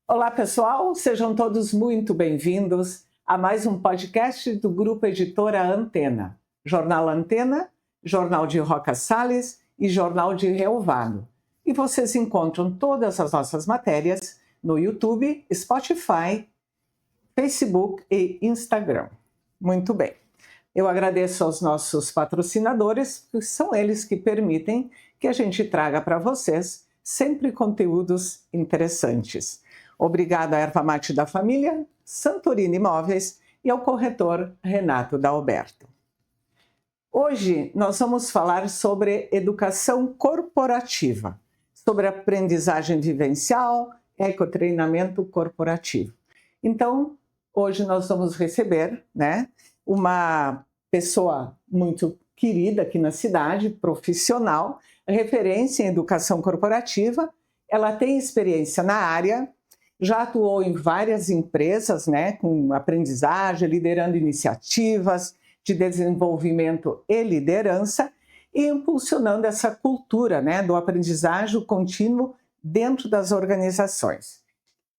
Olá pessoal, sejam todos muito bem-vindos a mais um podcast do Grupo Editora Antena, Jornal Antena, Jornal de Roca Salles e Jornal de Rio Vago. E vocês encontram todas as nossas matérias no YouTube, Spotify, Facebook e Instagram. Muito bem. Eu agradeço aos nossos patrocinadores, que são eles que permitem que a gente traga para vocês sempre conteúdos interessantes. Obrigada à Erva Mate da Família, Santorini Imóveis e ao corretor Renato Dalberto. Hoje nós vamos falar sobre educação corporativa, sobre aprendizagem vivencial, ecotreinamento corporativo. Então, hoje nós vamos receber, uma pessoa muito querida aqui na cidade, profissional, referência em educação corporativa. Ela tem experiência na área, já atuou em várias empresas, com aprendizagem, liderando iniciativas de desenvolvimento e liderança e impulsionando essa cultura, do aprendizagem contínuo dentro das organizações.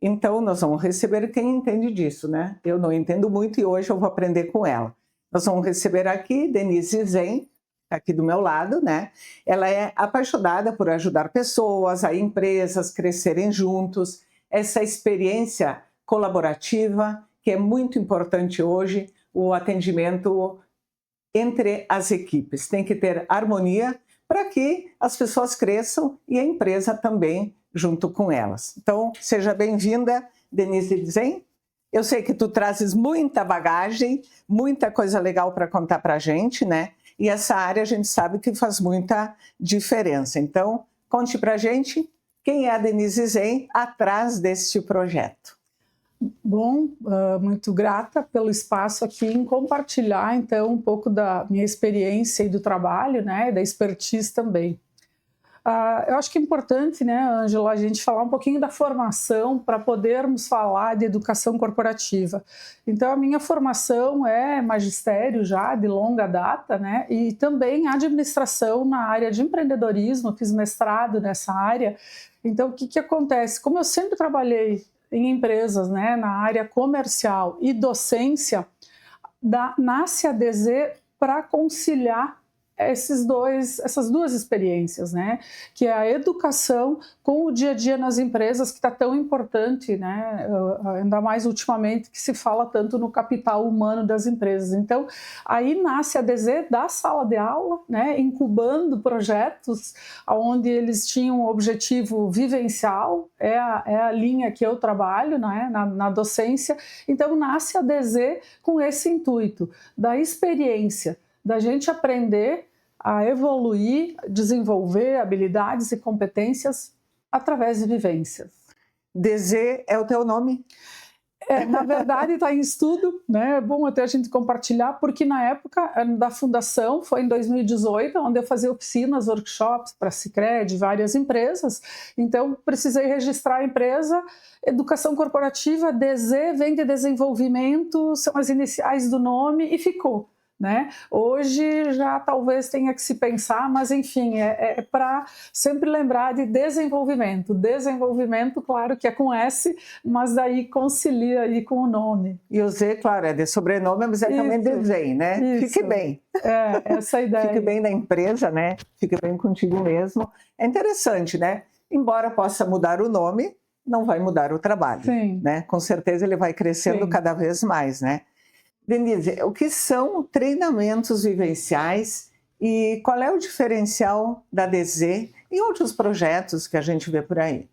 Então, nós vamos receber quem entende disso, Eu não entendo muito e hoje eu vou aprender com ela. Nós vamos receber aqui Denise Zen, aqui do meu lado, Ela é apaixonada por ajudar pessoas, a empresas crescerem juntos, essa experiência colaborativa, que é muito importante hoje, o atendimento entre as equipes. Tem que ter harmonia para que as pessoas cresçam e a empresa também junto com elas. Então, seja bem-vinda, Denise Zen. Eu sei que tu trazes muita bagagem, muita coisa legal para contar para a gente, E essa área a gente sabe que faz muita diferença. Então, conte para a gente quem é a Denise Zen atrás deste projeto. Bom, muito grata pelo espaço aqui em compartilhar, então, um pouco da minha experiência e do trabalho, e da expertise também. Eu acho que é importante, Ângela, a gente falar um pouquinho da formação para podermos falar de educação corporativa. Então, a minha formação é magistério já, de longa data, e também administração na área de empreendedorismo, fiz mestrado nessa área. Então, o que acontece? Como eu sempre trabalhei em empresas, na área comercial e docência, nasce a DZ para conciliar essas duas experiências, que é a educação com o dia a dia nas empresas, que está tão importante, ainda mais ultimamente que se fala tanto no capital humano das empresas. Então, aí nasce a DZ da sala de aula, incubando projetos onde eles tinham um objetivo vivencial, é a linha que eu trabalho, na docência. Então, nasce a DZ com esse intuito da experiência, da gente aprender a evoluir, desenvolver habilidades e competências através de vivências. DZ é o teu nome? Na verdade está em estudo, É bom até a gente compartilhar, porque na época da fundação, foi em 2018, onde eu fazia oficinas, workshops para a Sicredi, várias empresas, então precisei registrar a empresa, educação corporativa, DZ vem de desenvolvimento, são as iniciais do nome e ficou. Hoje já talvez tenha que se pensar, mas enfim, é para sempre lembrar de desenvolvimento. Desenvolvimento, claro que é com S, mas daí concilia aí com o nome. E o Z, claro, é de sobrenome, mas é também de Zen, Isso. Fique bem. Essa é a ideia. Fique bem na empresa, Fique bem contigo mesmo. É interessante, Embora possa mudar o nome, não vai mudar o trabalho. Sim. Com certeza ele vai crescendo Sim. cada vez mais, Denise, o que são treinamentos vivenciais e qual é o diferencial da DZ e outros projetos que a gente vê por aí?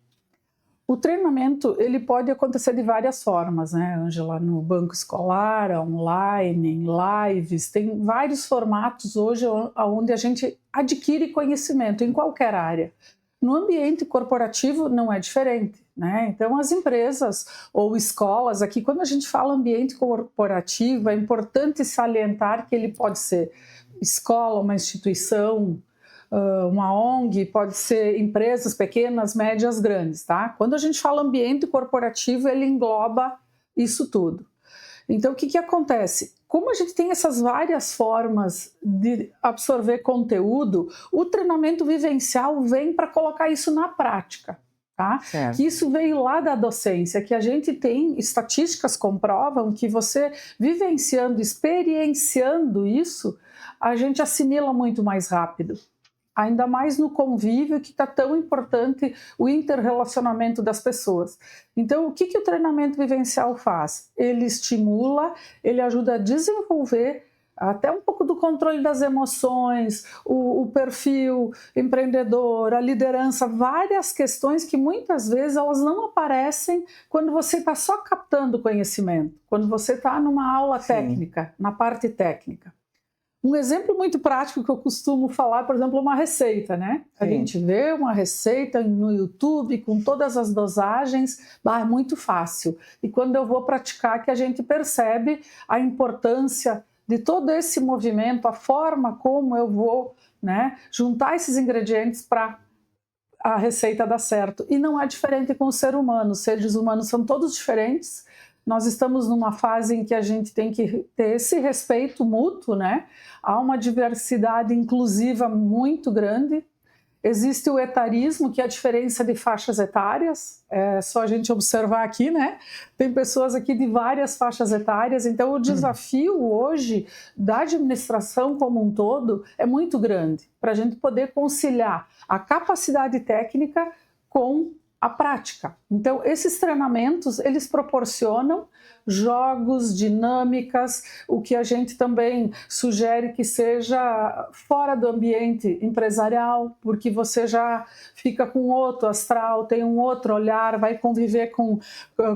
O treinamento ele pode acontecer de várias formas, Ângela? No banco escolar, online, em lives, tem vários formatos hoje onde a gente adquire conhecimento em qualquer área. No ambiente corporativo não é diferente, né? Então as empresas ou escolas, aqui quando a gente fala ambiente corporativo, é importante salientar que ele pode ser escola, uma instituição, uma ONG, pode ser empresas pequenas, médias, grandes, tá? Quando a gente fala ambiente corporativo, ele engloba isso tudo. Então, o que acontece? Como a gente tem essas várias formas de absorver conteúdo, o treinamento vivencial vem para colocar isso na prática. Tá? Que isso veio lá da docência, que a gente tem, estatísticas comprovam que você vivenciando, experienciando isso, a gente assimila muito mais rápido. Ainda mais no convívio, que está tão importante o interrelacionamento das pessoas. Então, o que o treinamento vivencial faz? Ele estimula, ele ajuda a desenvolver até um pouco do controle das emoções, o perfil empreendedor, a liderança, várias questões que muitas vezes elas não aparecem quando você está só captando conhecimento, quando você está numa aula técnica, na parte técnica. Um exemplo muito prático que eu costumo falar, por exemplo, uma receita, né? A gente vê uma receita no YouTube com todas as dosagens, é muito fácil. E quando eu vou praticar, que a gente percebe a importância de todo esse movimento, a forma como eu vou, né, juntar esses ingredientes para a receita dar certo. E não é diferente com o ser humano. Os seres humanos são todos diferentes. Nós estamos numa fase em que a gente tem que ter esse respeito mútuo, né? Há uma diversidade inclusiva muito grande. Existe o etarismo, que é a diferença de faixas etárias. É só a gente observar aqui, né? Tem pessoas aqui de várias faixas etárias. Então, o desafio hoje da administração como um todo é muito grande para a gente poder conciliar a capacidade técnica com a prática. Então, esses treinamentos, eles proporcionam jogos, dinâmicas, o que a gente também sugere que seja fora do ambiente empresarial, porque você já fica com outro astral, tem um outro olhar, vai conviver com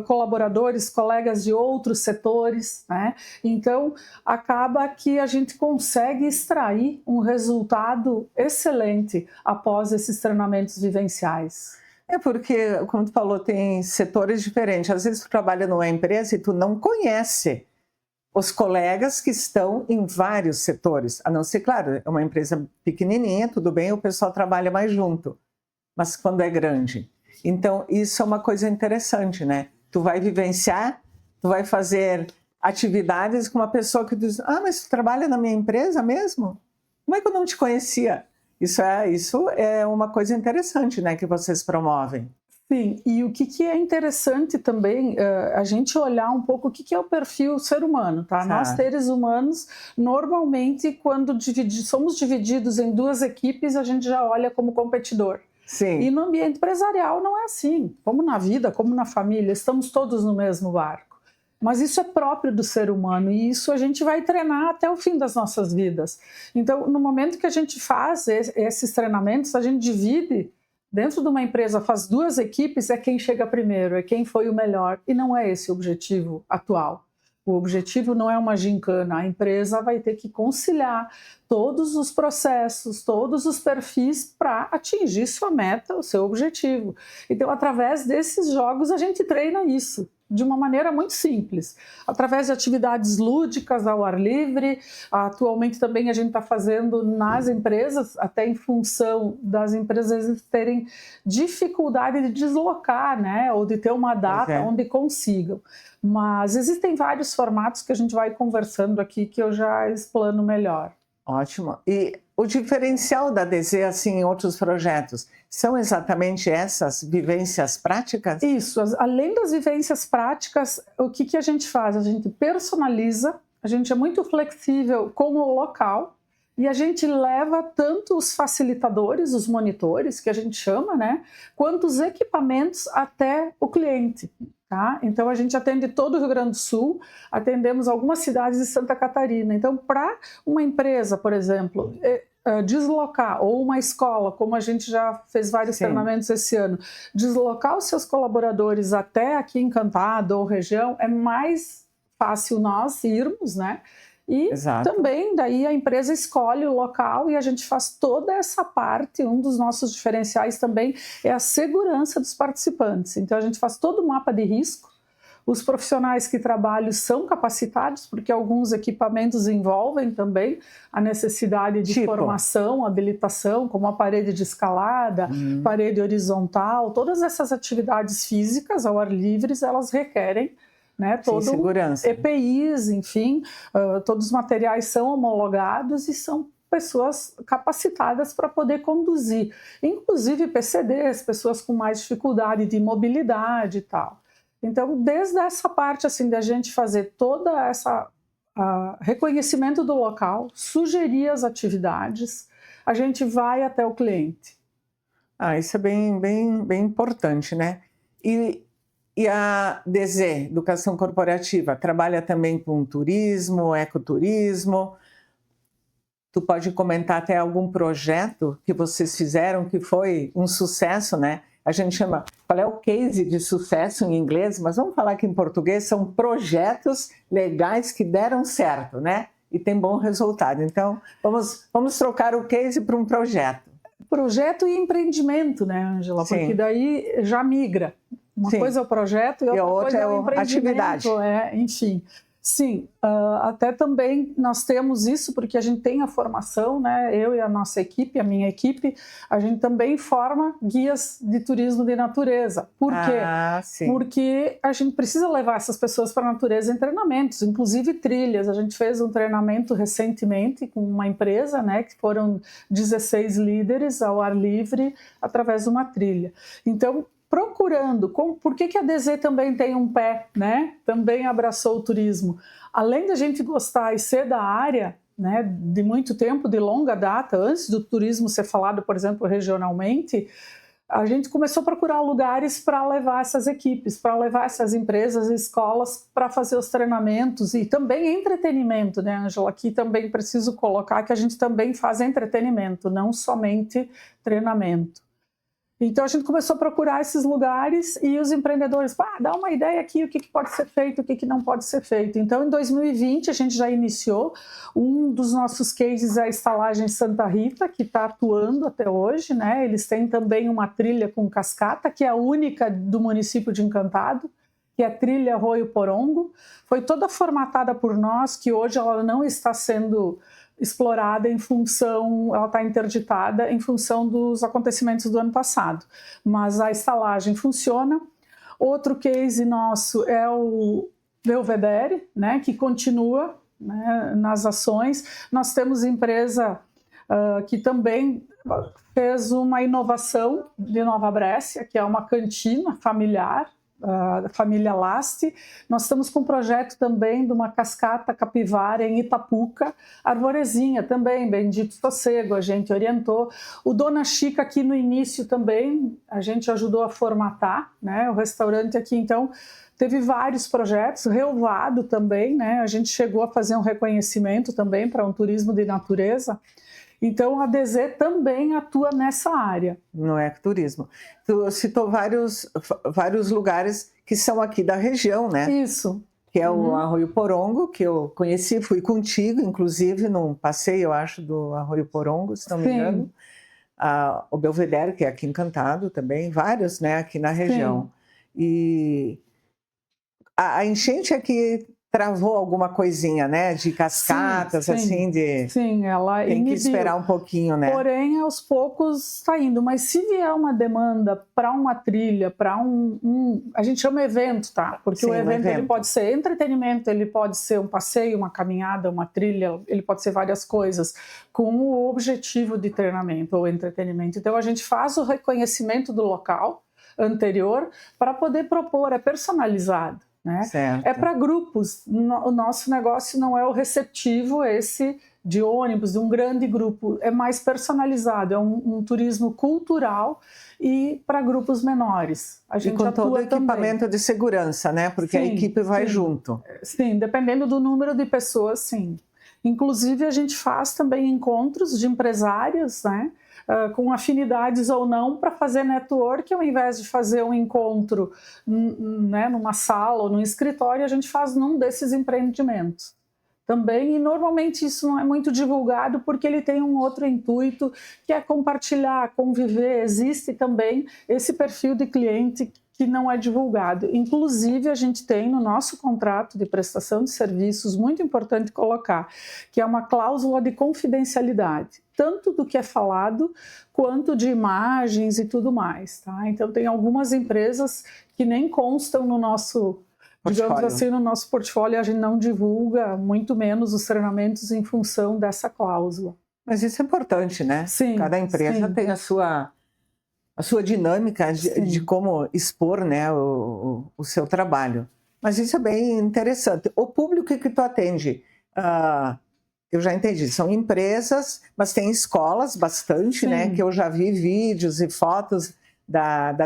colaboradores, colegas de outros setores, né? Então, acaba que a gente consegue extrair um resultado excelente após esses treinamentos vivenciais. É porque, como tu falou, tem setores diferentes. Às vezes tu trabalha numa empresa e tu não conhece os colegas que estão em vários setores. A não ser, claro, é uma empresa pequenininha, tudo bem, o pessoal trabalha mais junto. Mas quando é grande. Então, isso é uma coisa interessante, né? Tu vai vivenciar, tu vai fazer atividades com uma pessoa que diz, mas tu trabalha na minha empresa mesmo? Como é que eu não te conhecia? Isso é uma coisa interessante, né, que vocês promovem. Sim, e o que é interessante também, a gente olhar um pouco o que é o perfil ser humano, tá? Nós, seres humanos, normalmente, quando somos divididos em duas equipes, a gente já olha como competidor. Sim. E no ambiente empresarial não é assim. Como na vida, como na família, estamos todos no mesmo barco. Mas isso é próprio do ser humano e isso a gente vai treinar até o fim das nossas vidas. Então, no momento que a gente faz esses treinamentos, a gente divide, dentro de uma empresa, faz duas equipes, é quem chega primeiro, é quem foi o melhor. E não é esse o objetivo atual. O objetivo não é uma gincana, a empresa vai ter que conciliar todos os processos, todos os perfis para atingir sua meta, o seu objetivo. Então, através desses jogos, a gente treina isso de uma maneira muito simples, através de atividades lúdicas ao ar livre. Atualmente também a gente está fazendo nas empresas, até em função das empresas terem dificuldade de deslocar, né, ou de ter uma data onde consigam. Mas existem vários formatos que a gente vai conversando aqui que eu já explano melhor. Ótimo. E o diferencial da DZ, assim, em outros projetos, são exatamente essas vivências práticas? Isso. Além das vivências práticas, o que a gente faz? A gente personaliza, a gente é muito flexível com o local e a gente leva tanto os facilitadores, os monitores, que a gente chama, né, quanto os equipamentos até o cliente. Tá? Então, a gente atende todo o Rio Grande do Sul, atendemos algumas cidades de Santa Catarina. Então, para uma empresa, por exemplo, deslocar, ou uma escola, como a gente já fez vários treinamentos esse ano, deslocar os seus colaboradores até aqui em Encantado ou região, é mais fácil nós irmos, né? E Exato. também daí a empresa escolhe o local e a gente faz toda essa parte. Um dos nossos diferenciais também é a segurança dos participantes. Então a gente faz todo o mapa de risco. Os profissionais que trabalham são capacitados, porque alguns equipamentos envolvem também a necessidade de formação, habilitação, como a parede de escalada, parede horizontal. Todas essas atividades físicas ao ar livre, elas requerem, né, todo segurança. EPIs, enfim, todos os materiais são homologados e são pessoas capacitadas para poder conduzir, inclusive PCDs, pessoas com mais dificuldade de mobilidade e tal. Então, desde essa parte assim da gente fazer toda essa reconhecimento do local, sugerir as atividades, a gente vai até o cliente. Isso é bem importante, né? E a DZ, Educação Corporativa, trabalha também com turismo, ecoturismo. Tu pode comentar até algum projeto que vocês fizeram que foi um sucesso, né? A gente chama, qual é o case de sucesso em inglês, mas vamos falar que em português são projetos legais que deram certo, né? E tem bom resultado. Então, vamos trocar o case para um projeto. Projeto e empreendimento, né, Ângela? Porque daí já migra. Uma coisa é o projeto e outra coisa é o empreendimento. Atividade. Enfim. Sim, até também nós temos isso porque a gente tem a formação, né? Eu e a nossa equipe, a minha equipe, a gente também forma guias de turismo de natureza. Por quê? Porque a gente precisa levar essas pessoas para a natureza em treinamentos, inclusive trilhas. A gente fez um treinamento recentemente com uma empresa, né? Que foram 16 líderes ao ar livre através de uma trilha. Então, procurando, por que a DZ também tem um pé, né? Também abraçou o turismo. Além da gente gostar e ser da área, né, de muito tempo, de longa data, antes do turismo ser falado, por exemplo, regionalmente, a gente começou a procurar lugares para levar essas equipes, para levar essas empresas e escolas para fazer os treinamentos e também entretenimento, né, Ângela? Aqui também preciso colocar que a gente também faz entretenimento, não somente treinamento. Então a gente começou a procurar esses lugares e os empreendedores, dá uma ideia aqui, o que pode ser feito, o que não pode ser feito. Então em 2020 a gente já iniciou, um dos nossos cases é a estalagem Santa Rita, que está atuando até hoje, né? Eles têm também uma trilha com cascata, que é a única do município de Encantado, que é a trilha Arroio Porongo. Foi toda formatada por nós, que hoje ela não está sendo explorada em função, ela está interditada em função dos acontecimentos do ano passado. Mas a estalagem funciona. Outro case nosso é o Belvedere, né, que continua, né, nas ações. Nós temos empresa que também fez uma inovação de Nova Brécia, que é uma cantina familiar, da família Lasti. Nós estamos com um projeto também de uma cascata capivara em Itapuca, arvorezinha também, Bendito Sossego, a gente orientou. O Dona Chica aqui no início também, a gente ajudou a formatar, né, o restaurante aqui, então teve vários projetos, Relvado também, né, a gente chegou a fazer um reconhecimento também para um turismo de natureza. Então, a DZ também atua nessa área. No ecoturismo. Tu citou vários lugares que são aqui da região, né? Isso. Que é o Arroio Porongo, que eu conheci, fui contigo, inclusive, num passeio, eu acho, do Arroio Porongo, se não me engano. O Belvedere, que é aqui em Encantado também, vários, né, aqui na região. Sim. E a enchente aqui travou alguma coisinha, né, de cascatas, assim, de... Sim, ela tem que esperar um pouquinho, né? Porém, aos poucos está indo. Mas se vier uma demanda para uma trilha, para a gente chama evento, tá? Porque o evento ele pode ser entretenimento, ele pode ser um passeio, uma caminhada, uma trilha, ele pode ser várias coisas, com o objetivo de treinamento ou entretenimento. Então, a gente faz o reconhecimento do local anterior para poder propor, é personalizado. Né? É para grupos. O nosso negócio não é o receptivo esse de ônibus, de um grande grupo, é mais personalizado, é um turismo cultural e para grupos menores. A gente e com todo o equipamento de segurança, né? Porque a equipe vai junto. Sim, dependendo do número de pessoas, sim. Inclusive a gente faz também encontros de empresários, né? Com afinidades ou não, para fazer network, ao invés de fazer um encontro, né, numa sala ou num escritório, a gente faz num desses empreendimentos. também, e normalmente isso não é muito divulgado porque ele tem um outro intuito, que é compartilhar, conviver. Existe também esse perfil de cliente que não é divulgado. Inclusive, a gente tem no nosso contrato de prestação de serviços, muito importante colocar, que é uma cláusula de confidencialidade, tanto do que é falado, quanto de imagens e tudo mais. Tá? Então, tem algumas empresas que nem constam no nosso, digamos assim, no nosso portfólio, a gente não divulga, muito menos os treinamentos em função dessa cláusula. Mas isso é importante, né? Sim. Cada empresa sim. tem a sua dinâmica de como expor, né, o seu trabalho. Mas isso é bem interessante. O público que tu atende, eu já entendi, são empresas, mas tem escolas bastante, né, que eu já vi vídeos e fotos da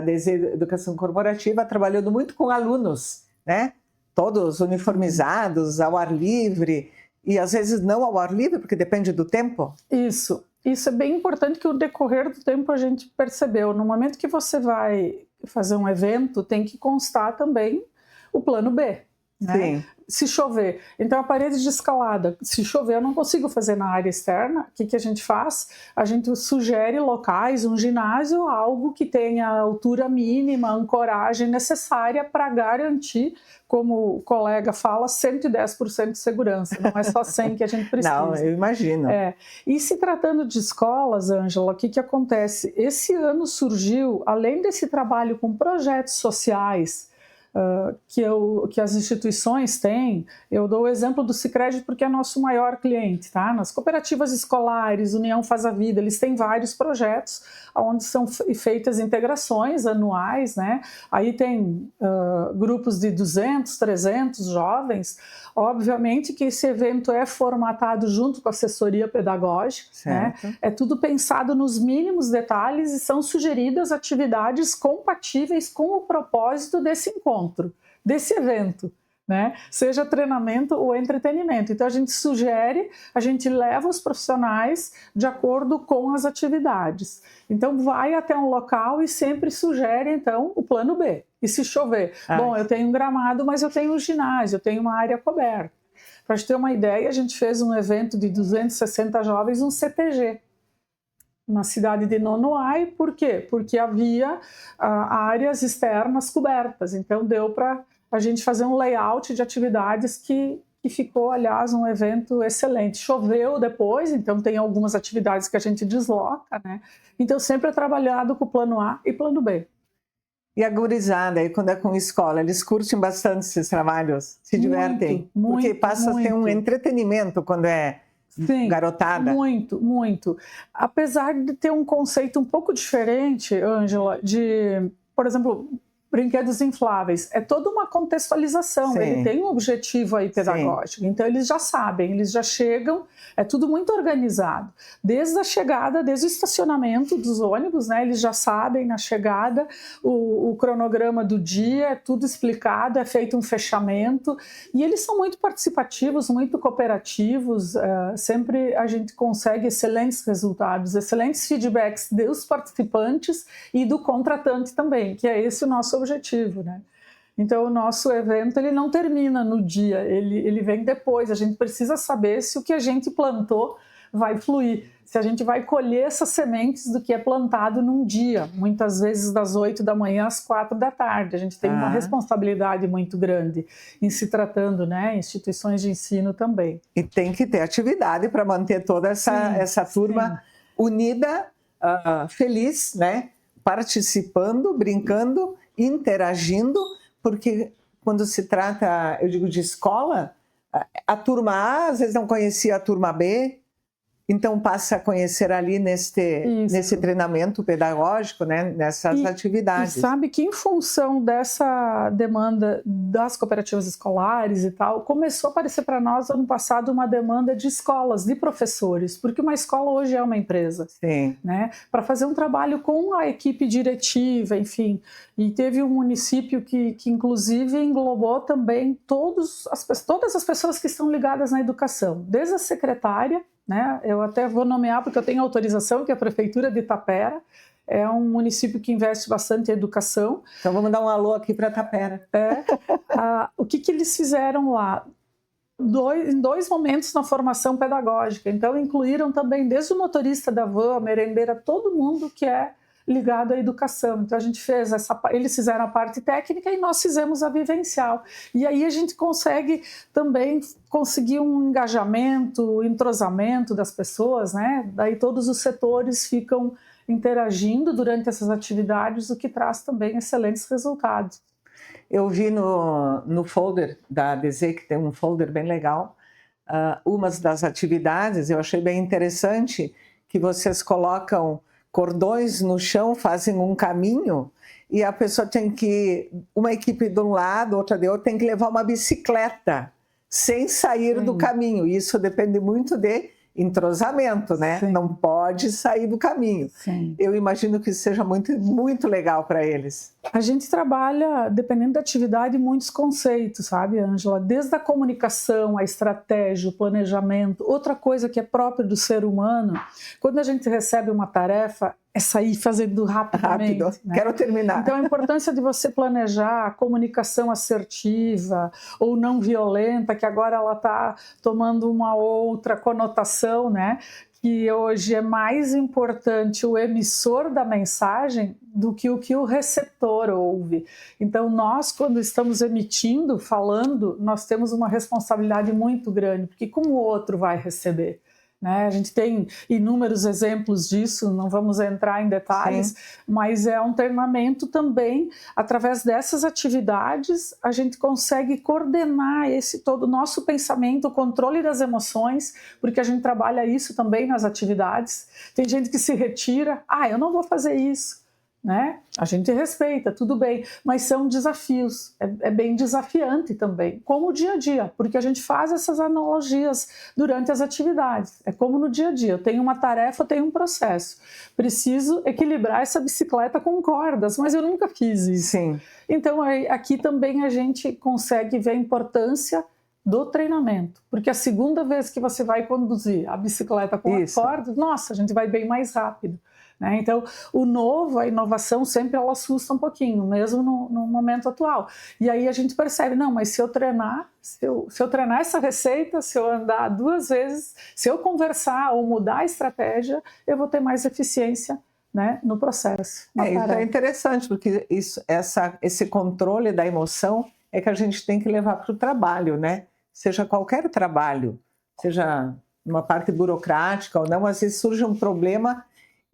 Educação Corporativa trabalhando muito com alunos, né, todos uniformizados, ao ar livre, e às vezes não ao ar livre, porque depende do tempo. Isso é bem importante, que o decorrer do tempo a gente percebeu. No momento que você vai fazer um evento, tem que constar também o plano B. Né? Sim. Se chover, então a parede de escalada, se chover eu não consigo fazer na área externa, o que a gente faz? A gente sugere locais, um ginásio, algo que tenha a altura mínima, a ancoragem necessária para garantir, como o colega fala, 110% de segurança, não é só 100% que a gente precisa. Não, eu imagino. E se tratando de escolas, Ângela, o que acontece? Esse ano surgiu, além desse trabalho com projetos sociais, que as instituições têm, eu dou o exemplo do Sicredi porque é nosso maior cliente, tá? Nas cooperativas escolares, União Faz a Vida, eles têm vários projetos onde são feitas integrações anuais, né? Aí tem grupos de 200, 300 jovens. Obviamente que esse evento é formatado junto com a assessoria pedagógica, né? É tudo pensado nos mínimos detalhes e são sugeridas atividades compatíveis com o propósito desse encontro, desse evento, né? Seja treinamento ou entretenimento. Então a gente sugere, a gente leva os profissionais de acordo com as atividades. Então vai até um local e sempre sugere então o plano B. E se chover? Bom, eu tenho um gramado, mas eu tenho um ginásio, eu tenho uma área coberta. Para te ter uma ideia, a gente fez um evento de 260 jovens, um CTG, na cidade de Nonoai. Por quê? Porque havia áreas externas cobertas. Então deu para a gente fazer um layout de atividades que ficou, aliás, um evento excelente. Choveu depois, então tem algumas atividades que a gente desloca, né? Então sempre é trabalhado com o plano A e plano B. E a gurizada, aí quando é com escola, eles curtem bastante esses trabalhos, se divertem? Porque passa a ter um entretenimento quando é garotada. Muito. Apesar de ter um conceito um pouco diferente, Ângela, de, por exemplo, brinquedos infláveis, é toda uma contextualização, ele tem um objetivo aí pedagógico, então eles já sabem, eles já chegam, é tudo muito organizado, desde a chegada, desde o estacionamento dos ônibus, né, eles já sabem na chegada o cronograma do dia, é tudo explicado, é feito um fechamento, e eles são muito participativos, muito cooperativos, sempre a gente consegue excelentes resultados, excelentes feedbacks dos participantes e do contratante também, que é esse o nosso objetivo, né? Então o nosso evento ele não termina no dia, ele vem depois. A gente precisa saber se o que a gente plantou vai fluir, se a gente vai colher essas sementes do que é plantado num dia, muitas vezes das 8 da manhã às 4 da tarde. A gente tem uma responsabilidade muito grande em se tratando, né, instituições de ensino também. E tem que ter atividade para manter toda essa turma unida, feliz, né, participando, brincando, interagindo, porque quando se trata, eu digo, de escola, a turma A às vezes não conhecia a turma B, então passa a conhecer ali nesse treinamento pedagógico, né, nessas atividades. E sabe que em função dessa demanda das cooperativas escolares e tal, começou a aparecer para nós ano passado uma demanda de escolas, de professores, porque uma escola hoje é uma empresa, né, para fazer um trabalho com a equipe diretiva, enfim. E teve um município que inclusive englobou também todas as pessoas que estão ligadas na educação, desde a secretária, né? Eu até vou nomear porque eu tenho autorização, que é a Prefeitura de Tapera, é um município que investe bastante em educação. Então vamos dar um alô aqui para Tapera. O que eles fizeram lá? em dois momentos na formação pedagógica. Então, incluíram também, desde o motorista da van, a merendeira, todo mundo que é ligado à educação. Então, a gente fez eles fizeram a parte técnica e nós fizemos a vivencial. E aí a gente consegue também conseguir um engajamento, entrosamento das pessoas, né? Daí todos os setores ficam interagindo durante essas atividades, o que traz também excelentes resultados. Eu vi no folder da ADZ, que tem um folder bem legal, umas das atividades, eu achei bem interessante, que vocês colocam cordões no chão, fazem um caminho, e a pessoa tem que, uma equipe de um lado, outra de outro, tem que levar uma bicicleta, sem sair do caminho. Isso depende muito de entrosamento, né? Sim. Não pode sair do caminho. Sim. Eu imagino que isso seja muito, muito legal para eles. A gente trabalha, dependendo da atividade, muitos conceitos, sabe, Ângela? Desde a comunicação, a estratégia, o planejamento. Outra coisa que é própria do ser humano, quando a gente recebe uma tarefa, é sair fazendo rapidamente. Rápido, né? Quero terminar. Então, a importância de você planejar a comunicação assertiva ou não violenta, que agora ela está tomando uma outra conotação, né? Que hoje é mais importante o emissor da mensagem do que o receptor ouve. Então, nós, quando estamos emitindo, falando, nós temos uma responsabilidade muito grande, porque como o outro vai receber? Né? A gente tem inúmeros exemplos disso, não vamos entrar em detalhes, Sim. mas é um treinamento também. Através dessas atividades, a gente consegue coordenar todo o nosso pensamento, o controle das emoções, porque a gente trabalha isso também nas atividades. Tem gente que se retira, eu não vou fazer isso. Né? A gente respeita, tudo bem, mas são desafios, é bem desafiante também, como o dia a dia, porque a gente faz essas analogias durante as atividades, é como no dia a dia, eu tenho uma tarefa, eu tenho um processo, preciso equilibrar essa bicicleta com cordas, mas eu nunca fiz isso. Sim. Então aqui também a gente consegue ver a importância do treinamento, porque a segunda vez que você vai conduzir a bicicleta com as cordas, nossa, a gente vai bem mais rápido. Né? Então, o novo, a inovação, sempre ela assusta um pouquinho, mesmo no momento atual. E aí a gente percebe, não, mas se eu treinar, se eu treinar essa receita, se eu andar 2 vezes, se eu conversar ou mudar a estratégia, eu vou ter mais eficiência, né, no processo. Isso é interessante, porque esse controle da emoção é que a gente tem que levar para o trabalho, né? Seja qualquer trabalho, seja uma parte burocrática ou não, às vezes surge um problema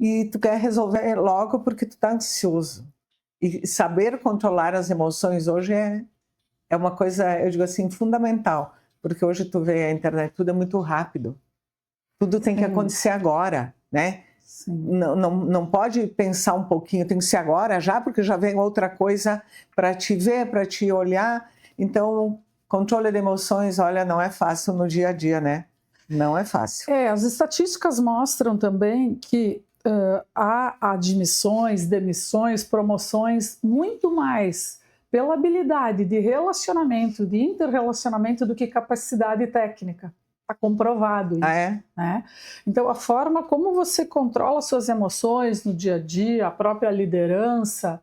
e tu quer resolver logo porque tu está ansioso. E saber controlar as emoções hoje é uma coisa, eu digo assim, fundamental. Porque hoje tu vê a internet, tudo é muito rápido. Tudo tem que acontecer agora, né? Sim. Não pode pensar um pouquinho, tem que ser agora já, porque já vem outra coisa para te ver, para te olhar. Então, controle de emoções, olha, não é fácil no dia a dia, né? Não é fácil. As estatísticas mostram também que há admissões, demissões, promoções, muito mais pela habilidade de relacionamento, de interrelacionamento, do que capacidade técnica. Está comprovado isso. Né? Então, a forma como você controla suas emoções no dia a dia, a própria liderança,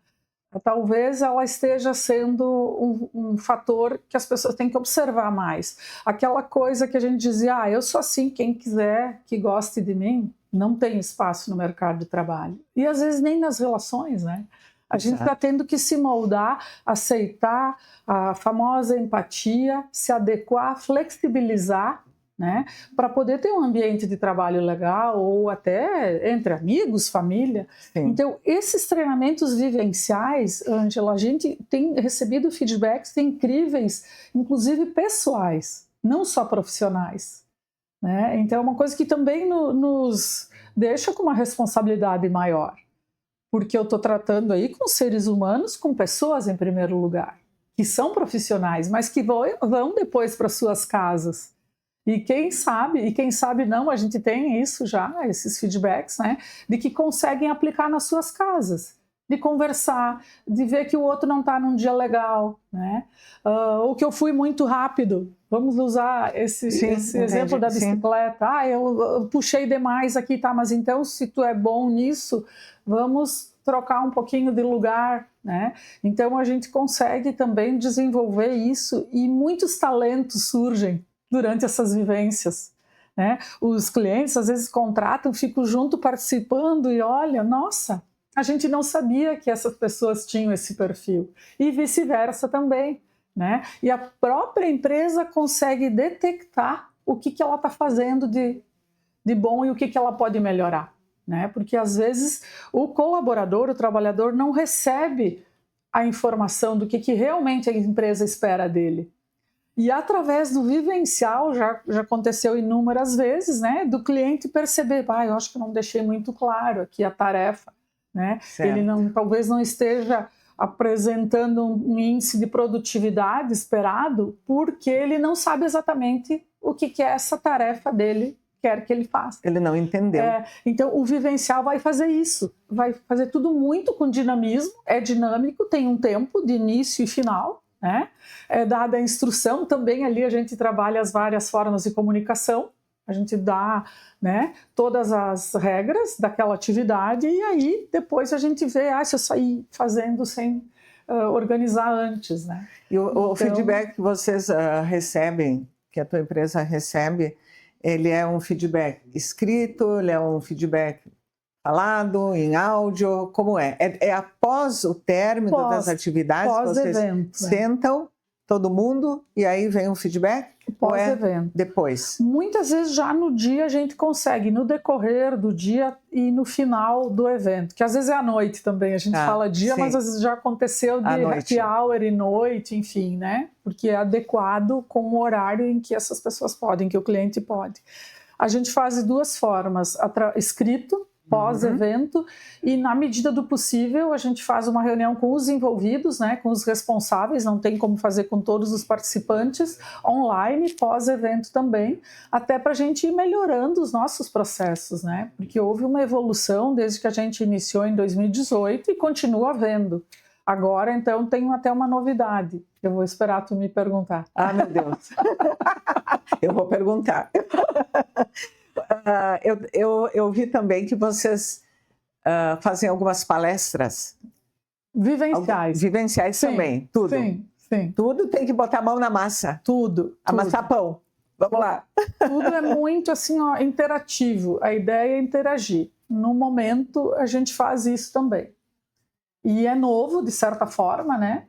talvez ela esteja sendo um fator que as pessoas têm que observar mais. Aquela coisa que a gente dizia, eu sou assim, quem quiser que goste de mim, não tem espaço no mercado de trabalho. E às vezes nem nas relações, né? A gente está tendo que se moldar, aceitar a famosa empatia, se adequar, flexibilizar, né? Para poder ter um ambiente de trabalho legal, ou até entre amigos, família. Sim. Então, esses treinamentos vivenciais, Ângela, a gente tem recebido feedbacks incríveis, inclusive pessoais, não só profissionais. Né? Então, é uma coisa que também nos deixa com uma responsabilidade maior, porque eu estou tratando aí com seres humanos, com pessoas em primeiro lugar, que são profissionais, mas que vão depois para suas casas. E quem sabe não, a gente tem isso já, esses feedbacks, né, de que conseguem aplicar nas suas casas, de conversar, de ver que o outro não está num dia legal, né? Ou que eu fui muito rápido. Vamos usar esse exemplo da bicicleta. Eu puxei demais aqui, tá? Mas então, se tu é bom nisso, vamos trocar um pouquinho de lugar, né? Então, a gente consegue também desenvolver isso e muitos talentos surgem durante essas vivências, né? Os clientes às vezes contratam, ficam junto participando e olha, nossa, a gente não sabia que essas pessoas tinham esse perfil e vice-versa também, né? E a própria empresa consegue detectar o que ela está fazendo de bom e o que ela pode melhorar, né? Porque às vezes o colaborador, o trabalhador não recebe a informação do que realmente a empresa espera dele. E através do vivencial, já aconteceu inúmeras vezes, né, do cliente perceber, eu acho que não deixei muito claro aqui a tarefa, né? Ele talvez não esteja apresentando um índice de produtividade esperado porque ele não sabe exatamente o que é essa tarefa dele quer que ele faça. Ele não entendeu. Então, o vivencial vai fazer isso, vai fazer tudo muito com dinamismo, é dinâmico, tem um tempo de início e final, né? É dada a instrução, também ali a gente trabalha as várias formas de comunicação, a gente dá, né, todas as regras daquela atividade e aí depois a gente vê se eu saí fazendo sem organizar antes, né? E o feedback que vocês recebem, que a tua empresa recebe, ele é um feedback escrito, ele é um feedback falado, em áudio, como é? É após o término das atividades que vocês sentam, todo mundo, e aí vem um feedback? Pós-evento. Depois? Muitas vezes já no dia a gente consegue, no decorrer do dia e no final do evento, que às vezes é à noite também, a gente fala dia, sim, mas às vezes já aconteceu de happy hour e noite, enfim, né? Porque é adequado com o horário em que essas pessoas podem, que o cliente pode. A gente faz de duas formas, escrito, pós-evento, e na medida do possível a gente faz uma reunião com os envolvidos, né, com os responsáveis, não tem como fazer com todos os participantes, online, pós-evento também, até para a gente ir melhorando os nossos processos, né, porque houve uma evolução desde que a gente iniciou em 2018 e continua havendo. Agora, então, tenho até uma novidade. Eu vou esperar tu me perguntar. Ah, meu Deus. Eu vou perguntar. Eu vi também que vocês fazem algumas palestras. Vivenciais. Vivenciais, sim, também, tudo. Sim. Tudo tem que botar a mão na massa. Tudo. Amassar pão. Vamos lá. Tudo é muito assim, interativo. A ideia é interagir. No momento, a gente faz isso também. E é novo, de certa forma, né?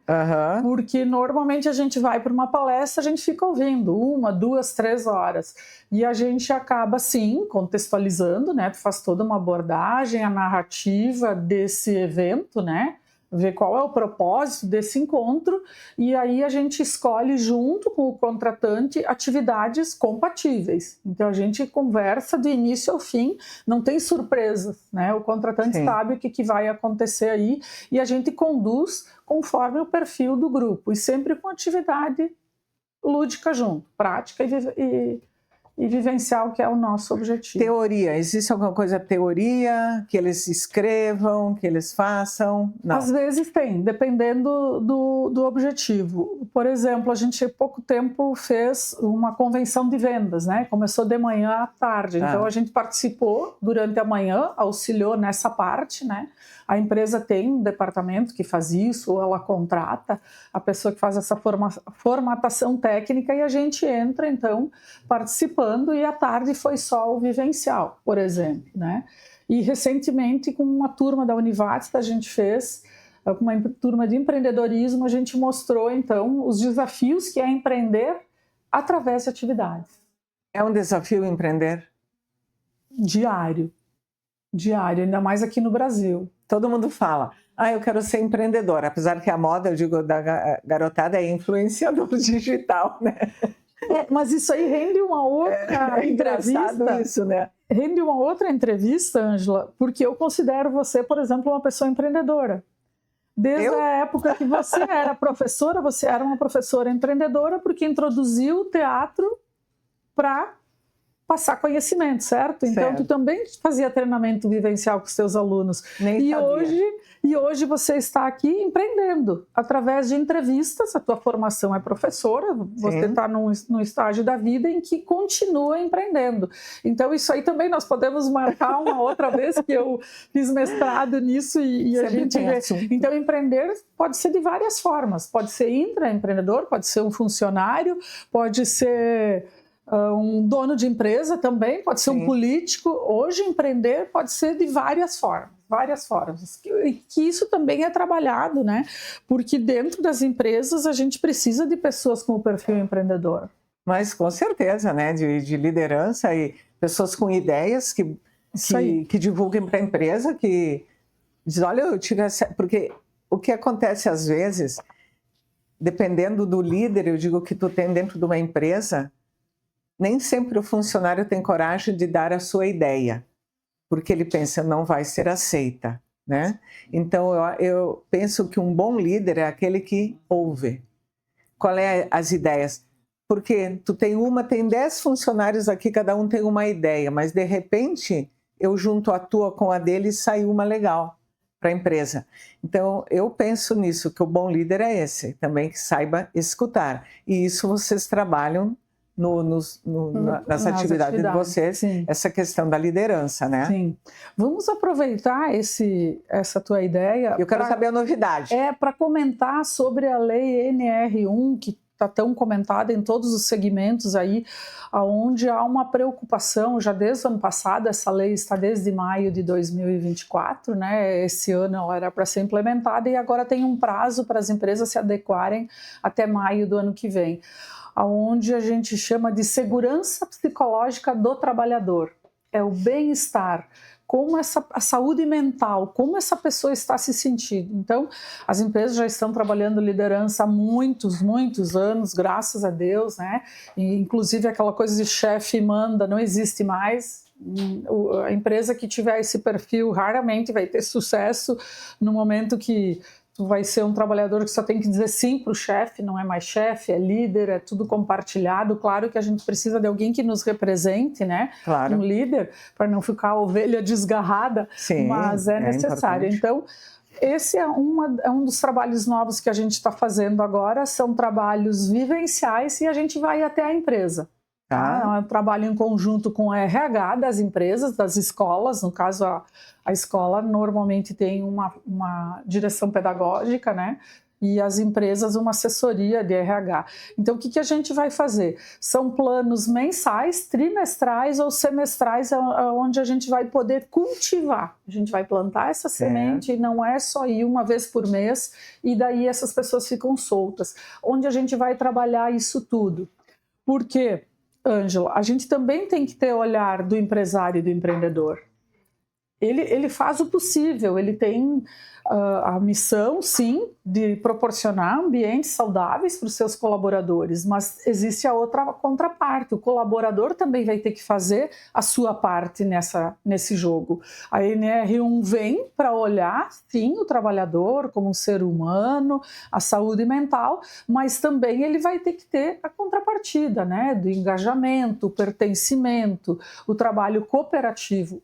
Porque normalmente a gente vai para uma palestra, a gente fica ouvindo 1, 2, 3 horas. E a gente acaba, sim, contextualizando, né? Tu faz toda uma abordagem, a narrativa desse evento, né? Ver qual é o propósito desse encontro e aí a gente escolhe junto com o contratante atividades compatíveis. Então a gente conversa do início ao fim, não tem surpresas, né? O contratante sabe o que vai acontecer aí e a gente conduz conforme o perfil do grupo e sempre com atividade lúdica junto, prática e vivencial, que é o nosso objetivo. Teoria, existe alguma coisa teoria, que eles escrevam, que eles façam? Não. Às vezes tem, dependendo do objetivo. Por exemplo, a gente há pouco tempo fez uma convenção de vendas, né? Começou de manhã à tarde, então a gente participou durante a manhã, auxiliou nessa parte, né? A empresa tem um departamento que faz isso, ou ela contrata a pessoa que faz essa formatação técnica e a gente entra, então, participando e à tarde foi só o vivencial, por exemplo, né? E recentemente, com uma turma da Univats, a gente fez, com uma turma de empreendedorismo, a gente mostrou, então, os desafios que é empreender através de atividades. É um desafio empreender? Diário, ainda mais aqui no Brasil. Todo mundo fala, eu quero ser empreendedora, apesar que a moda, eu digo, da garotada é influenciador digital, né? Mas isso aí rende uma outra entrevista. Isso, né? Rende uma outra entrevista, Ângela, porque eu considero você, por exemplo, uma pessoa empreendedora. Desde a época que você era professora, você era uma professora empreendedora porque introduziu o teatro para passar conhecimento, certo? Então, tu também fazia treinamento vivencial com os teus alunos. E hoje você está aqui empreendendo, através de entrevistas, a tua formação é professora, você está num estágio da vida em que continua empreendendo. Então, isso aí também nós podemos marcar uma outra vez, que eu fiz mestrado nisso e a gente vê. Então, empreender pode ser de várias formas, pode ser intraempreendedor, pode ser um funcionário, pode ser um dono de empresa também, pode ser Sim. um político. Hoje, empreender pode ser de várias formas. Que isso também é trabalhado, né? Porque dentro das empresas a gente precisa de pessoas com o perfil empreendedor. Mas com certeza, né? De liderança e pessoas com ideias que divulguem para a empresa, que diz, olha, eu tive essa... Porque o que acontece às vezes, dependendo do líder, eu digo que tu tem dentro de uma empresa, nem sempre o funcionário tem coragem de dar a sua ideia, porque ele pensa, não vai ser aceita, né? Então, eu penso que um bom líder é aquele que ouve. Qual é as ideias? Porque tu tem 10 funcionários aqui, cada um tem uma ideia, mas de repente eu junto a tua com a dele e sai uma legal para a empresa. Então, eu penso nisso, que o bom líder é esse, também que saiba escutar. E isso vocês trabalham nas atividades de vocês, sim. Essa questão da liderança, né? Sim. Vamos aproveitar essa tua ideia. Eu quero saber a novidade. Para comentar sobre a lei NR1, que está tão comentada em todos os segmentos aí, onde há uma preocupação, já desde o ano passado, essa lei está desde maio de 2024, né? Esse ano ela era para ser implementada e agora tem um prazo para as empresas se adequarem até maio do ano que vem, onde a gente chama de segurança psicológica do trabalhos. É o bem-estar, como a saúde mental, como essa pessoa está se sentindo. Então, as empresas já estão trabalhando liderança há muitos anos, graças a Deus, né? E, inclusive aquela coisa de chefe manda não existe mais. A empresa que tiver esse perfil raramente vai ter sucesso no momento que tu vai ser um trabalhador que só tem que dizer sim para o chefe, não é mais chefe, é líder, é tudo compartilhado. Claro que a gente precisa de alguém que nos represente, né? Claro. Um líder, para não ficar a ovelha desgarrada, sim, mas é necessário. Importante. Então, esse é um dos trabalhos novos que a gente está fazendo agora, são trabalhos vivenciais e a gente vai até a empresa. Tá? É um trabalho em conjunto com o RH das empresas, das escolas. No caso, a escola normalmente tem uma direção pedagógica, né? E as empresas uma assessoria de RH. Então, o que a gente vai fazer? São planos mensais, trimestrais ou semestrais, onde a gente vai poder cultivar. A gente vai plantar essa semente e não é só ir uma vez por mês e daí essas pessoas ficam soltas. Onde a gente vai trabalhar isso tudo. Por quê? Ângela, a gente também tem que ter o olhar do empresário e do empreendedor. Ele faz o possível, ele tem a missão, sim, de proporcionar ambientes saudáveis para os seus colaboradores, mas existe a outra contraparte, o colaborador também vai ter que fazer a sua parte nesse jogo. A NR1 vem para olhar, sim, o trabalhador como um ser humano, a saúde mental, mas também ele vai ter que ter a contrapartida, né, do engajamento, o pertencimento, o trabalho cooperativo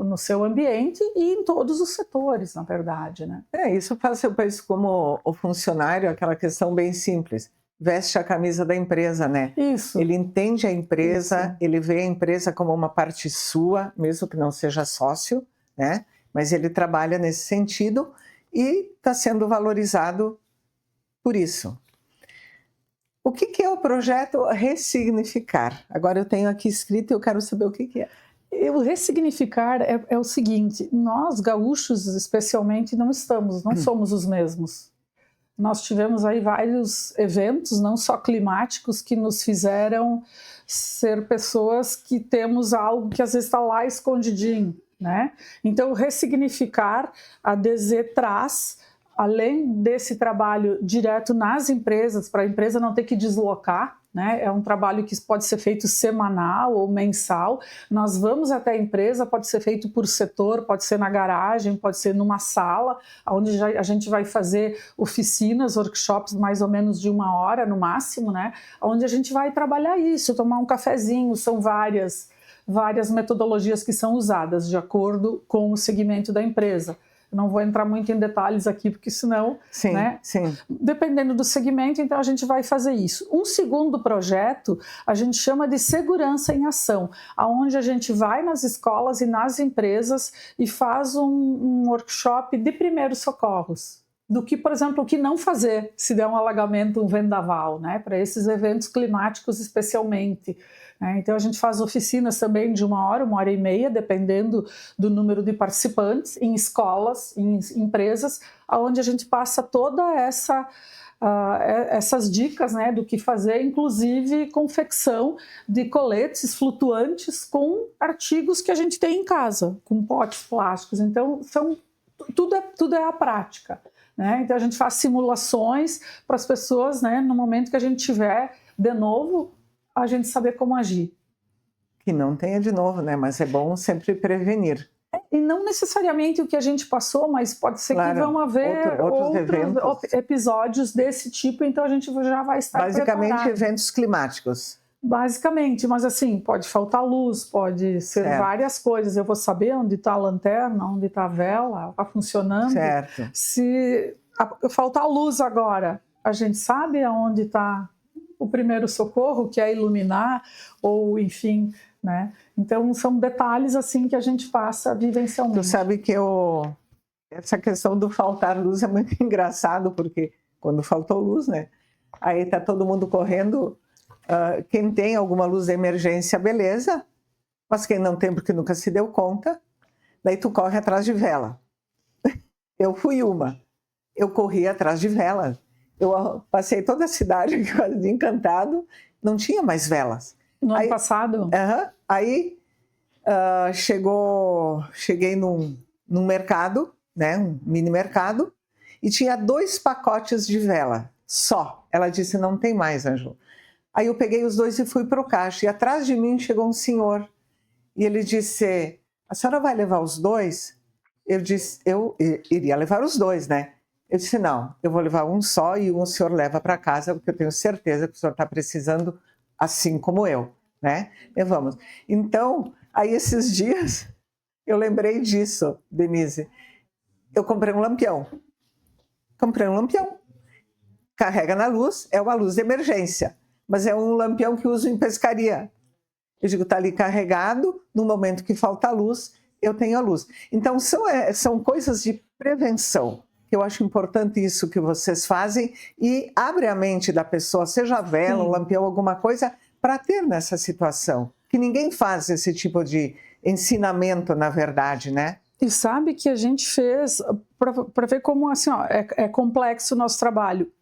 no seu ambiente e em todos os setores, na verdade. Né? Isso faz, eu penso, como o funcionário, aquela questão bem simples, veste a camisa da empresa, né? Isso. Ele entende a empresa, ele vê a empresa como uma parte sua, mesmo que não seja sócio, né? Mas ele trabalha nesse sentido e está sendo valorizado por isso. O que é o projeto Ressignificar? Agora eu tenho aqui escrito e eu quero saber o que é. O ressignificar é o seguinte, nós gaúchos especialmente não somos os mesmos. Nós tivemos aí vários eventos, não só climáticos, que nos fizeram ser pessoas que temos algo que às vezes está lá escondidinho, né? Então, ressignificar, a DZ traz, além desse trabalho direto nas empresas, para a empresa não ter que deslocar, né? É um trabalho que pode ser feito semanal ou mensal. Nós vamos até a empresa, pode ser feito por setor, pode ser na garagem, pode ser numa sala, onde a gente vai fazer oficinas, workshops mais ou menos de 1 hora no máximo, né? Onde a gente vai trabalhar isso, tomar um cafezinho, são várias metodologias que são usadas de acordo com o segmento da empresa. Não vou entrar muito em detalhes aqui, porque senão, sim, né? Sim. Dependendo do segmento, então a gente vai fazer isso. Um segundo projeto, a gente chama de Segurança em Ação, onde a gente vai nas escolas e nas empresas e faz um workshop de primeiros socorros. do que, por exemplo, o que não fazer se der um alagamento, um vendaval, né? Para esses eventos climáticos especialmente. Então a gente faz oficinas também de 1 hora, 1 hora e meia, dependendo do número de participantes, em escolas, em empresas, onde a gente passa toda essas dicas, né, do que fazer, inclusive confecção de coletes flutuantes com artigos que a gente tem em casa, com potes plásticos. Então tudo é a prática. Então a gente faz simulações para as pessoas, né, no momento que a gente tiver de novo, a gente saber como agir. Que não tenha de novo, né? Mas é bom sempre prevenir. E não necessariamente o que a gente passou, mas pode ser que vão haver outros episódios desse tipo, então a gente já vai estar basicamente preparado. Eventos climáticos. Basicamente, mas assim, pode faltar luz, pode ser várias coisas. Eu vou saber onde está a lanterna, onde está a vela, está funcionando. Certo. Se faltar luz agora, a gente sabe aonde está o primeiro socorro, que é iluminar, ou enfim, né? Então são detalhes assim que a gente passa vivencialmente. Tu sabe que essa questão do faltar luz é muito engraçado, porque quando faltou luz, né? Aí tá todo mundo correndo. Quem tem alguma luz de emergência, beleza, mas quem não tem porque nunca se deu conta, daí tu corre atrás de vela. Eu fui uma, eu corri atrás de vela, eu passei toda a cidade quase encantado, não tinha mais velas. No ano passado? Aí cheguei num mercado, né, um mini mercado, e tinha 2 pacotes de vela, só. Ela disse, não tem mais, Ângelo. Aí eu peguei os 2 e fui para o caixa. E atrás de mim chegou um senhor. E ele disse, a senhora vai levar os 2? Eu disse, eu iria levar os 2, né? Eu disse, não, eu vou levar um só e um o senhor leva para casa, porque eu tenho certeza que o senhor está precisando assim como eu, né? Levamos. Então, aí esses dias, eu lembrei disso, Denise. Eu comprei um lampião. Carrega na luz, é uma luz de emergência. Mas é um lampião que uso em pescaria. Eu digo, está ali carregado, no momento que falta luz, eu tenho a luz. Então, são coisas de prevenção. Eu acho importante isso que vocês fazem e abre a mente da pessoa, seja vela, um lampião, alguma coisa, para ter nessa situação. Que ninguém faz esse tipo de ensinamento, na verdade, né? E sabe que a gente fez, para ver como assim, é complexo o nosso trabalho.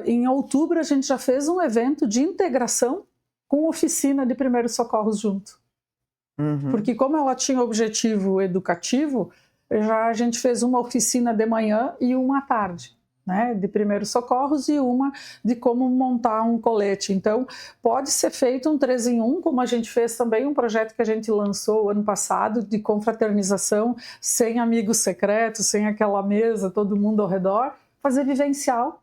Em outubro a gente já fez um evento de integração com oficina de primeiros socorros junto. Porque como ela tinha objetivo educativo, a gente fez uma oficina de manhã e uma à tarde, né, de primeiros socorros e uma de como montar um colete. Então pode ser feito um 3 em 1, como a gente fez também um projeto que a gente lançou ano passado de confraternização, sem amigos secretos, sem aquela mesa, todo mundo ao redor, fazer vivencial.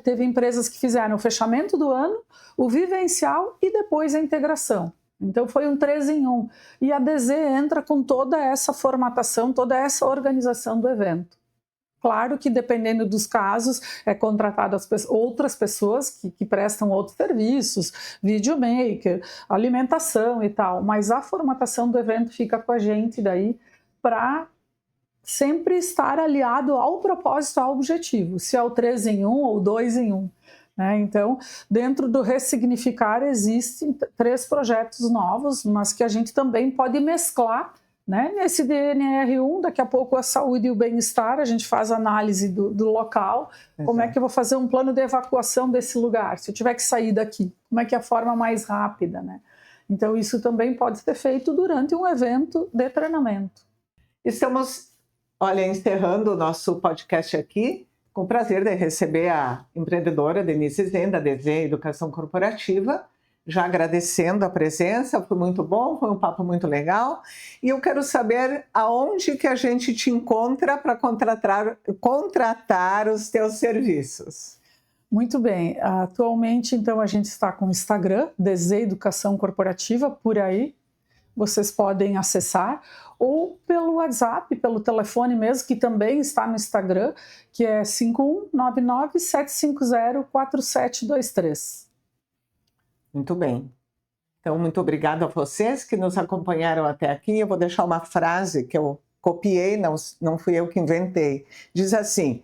Teve empresas que fizeram o fechamento do ano, o vivencial e depois a integração. Então foi um 3 em 1. E a DZ entra com toda essa formatação, toda essa organização do evento. Claro que dependendo dos casos, é contratado outras pessoas que prestam outros serviços, videomaker, alimentação e tal, mas a formatação do evento fica com a gente daí para sempre estar aliado ao propósito, ao objetivo, se é o 3 em 1 ou 2 em 1. Então, dentro do Ressignificar existem 3 projetos novos, mas que a gente também pode mesclar, nesse DNR1, daqui a pouco a saúde e o bem-estar, a gente faz análise do local, como é que eu vou fazer um plano de evacuação desse lugar, se eu tiver que sair daqui, como é que é a forma mais rápida, Então isso também pode ser feito durante um evento de treinamento. Estamos, encerrando o nosso podcast aqui, com o prazer de receber a empreendedora Denise Zen, da DZ Educação Corporativa, já agradecendo a presença, foi muito bom, foi um papo muito legal, e eu quero saber aonde que a gente te encontra para contratar os teus serviços. Muito bem, atualmente então a gente está com o Instagram, DZ Educação Corporativa, por aí, vocês podem acessar, ou pelo WhatsApp, pelo telefone mesmo, que também está no Instagram, que é 5199-750-4723. Muito bem. Então, muito obrigada a vocês que nos acompanharam até aqui. Eu vou deixar uma frase que eu copiei, não fui eu que inventei. Diz assim,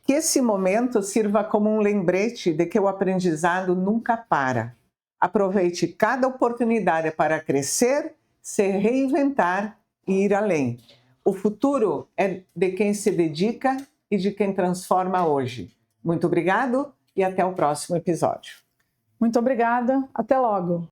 Que esse momento sirva como um lembrete de que o aprendizado nunca para. Aproveite cada oportunidade para crescer, se reinventar e ir além. O futuro é de quem se dedica e de quem transforma hoje. Muito obrigado e até o próximo episódio. Muito obrigada. Até logo.